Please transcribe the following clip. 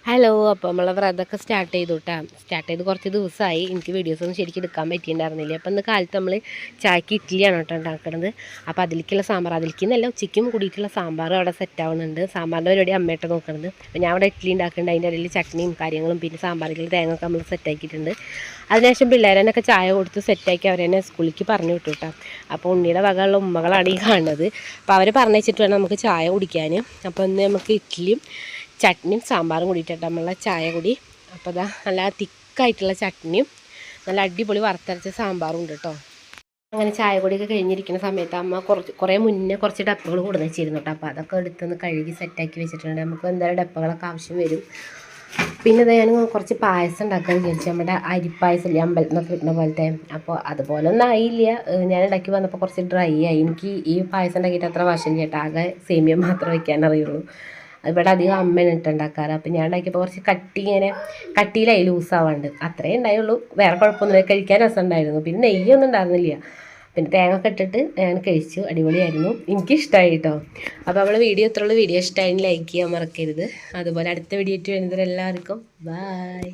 Hello, അപ്പോൾ നമ്മളെ വ്രതമൊക്കെ start ചെയ്തു കേട്ടോ. സ്റ്റാർട്ട് ചെയ്ത് കുറച്ച് ദിവസമായി. എനിക്ക് വീഡിയോസൊന്നും ശരിക്കും എടുക്കാൻ പറ്റിയിട്ടുണ്ടായിരുന്നില്ല. അപ്പോൾ ഇന്ന് കാലത്ത് നമ്മൾ ചായക്ക് ഇഡ്ഡലിയാണ് കേട്ടോ ഉണ്ടാക്കുന്നത്. അപ്പോൾ അതിലേക്കുള്ള സാമ്പാർ, അതിലേക്കെന്നല്ല ഉച്ചയ്ക്കും കൂടിയിട്ടുള്ള സാമ്പാർ അവിടെ സെറ്റ് ആവുന്നുണ്ട്. സാമ്പാറിൻ്റെ പരിപാടി അമ്മയായിട്ട് നോക്കുന്നത്. അപ്പോൾ ഞാൻ അവിടെ ഇഡ്ഡലി ഉണ്ടാക്കുന്നുണ്ട്. അതിൻ്റെ ഇടയിൽ ചട്നിയും കാര്യങ്ങളും പിന്നെ സാമ്പാറിൽ തേങ്ങയൊക്കെ നമ്മൾ സെറ്റാക്കിയിട്ടുണ്ട്. അതിനുശേഷം പിള്ളേരനൊക്കെ ചായ കൊടുത്ത് സെറ്റാക്കി അവരെന്നെ സ്കൂളിലേക്ക് പറഞ്ഞു വിട്ടു കേട്ടോ. അപ്പോൾ ഉണ്ണിയുടെ വകയുള്ള ഉമ്മകളാണ് ഈ കാണുന്നത്. അപ്പോൾ അവർ പറഞ്ഞിട്ട് വേണം നമുക്ക് ചായ കുടിക്കാൻ. അപ്പോൾ ഇന്ന് നമുക്ക് ഇഡ്ഡലിയും ചട്നിയും സാമ്പാറും കൂടിയിട്ടാണ് നമ്മളെ ചായ കൂടി. അപ്പോൾ അതാ നല്ല തിക്കായിട്ടുള്ള ചട്നിയും നല്ല അടിപൊളി വറുത്തരച്ച സാമ്പാറും ഉണ്ട് കേട്ടോ. അങ്ങനെ ചായ പൊടിയൊക്കെ കഴിഞ്ഞിരിക്കുന്ന സമയത്ത് അമ്മ കുറേ മുന്നേ കുറച്ച് ഡപ്പകൾ കൊടുന്ന് വെച്ചിരുന്നു കേട്ടോ. അപ്പോൾ അതൊക്കെ എടുത്തൊന്ന് കഴുകി സെറ്റാക്കി വെച്ചിട്ടുണ്ട്. നമുക്ക് എന്തായാലും ഡപ്പകളൊക്കെ ആവശ്യം വരും. പിന്നെ ഞാൻ കുറച്ച് പായസം ഉണ്ടാക്കാൻ വിചാരിച്ചു. നമ്മുടെ അരിപ്പായസം ഇല്ലേ, അമ്പലത്തിൽ നിന്നൊക്കെ കിട്ടുന്ന പോലത്തെ. അപ്പോൾ അതുപോലെ ഒന്നും ആയില്ല. ഞാൻ ഉണ്ടാക്കി വന്നപ്പോൾ കുറച്ച് ഡ്രൈ ആയി. എനിക്ക് ഈ പായസം ഉണ്ടാക്കിയിട്ട് അത്ര വശം ചേട്ടാ, ആകെ സേമിയ മാത്രമേ വയ്ക്കാൻ അറിയുള്ളൂ. ഇവിടെ അധികം അമ്മയാണ് ഇട്ടുണ്ടാക്കാറ്. അപ്പം ഞാൻ ഉണ്ടാക്കിയപ്പോൾ കുറച്ച് കട്ടിയിലായി ലൂസാവാണ്ട് അത്രേ ഉണ്ടായുള്ളൂ. വേറെ കുഴപ്പമൊന്നുമില്ല, കഴിക്കാൻ രസം ഉണ്ടായിരുന്നു. പിന്നെ നെയ്യൊന്നും ഉണ്ടായിരുന്നില്ല. പിന്നെ തേങ്ങ ഒക്കെ ഇട്ടിട്ട് ഞാൻ കഴിച്ചു, അടിപൊളിയായിരുന്നു, എനിക്കിഷ്ടമായി കേട്ടോ. അപ്പോൾ നമ്മൾ വീഡിയോ ഇഷ്ടമായി ലൈക്ക് ചെയ്യാൻ മറക്കരുത്. അതുപോലെ അടുത്ത വീഡിയോ ആയിട്ട് വരുന്നവരെല്ലാവർക്കും ബൈ.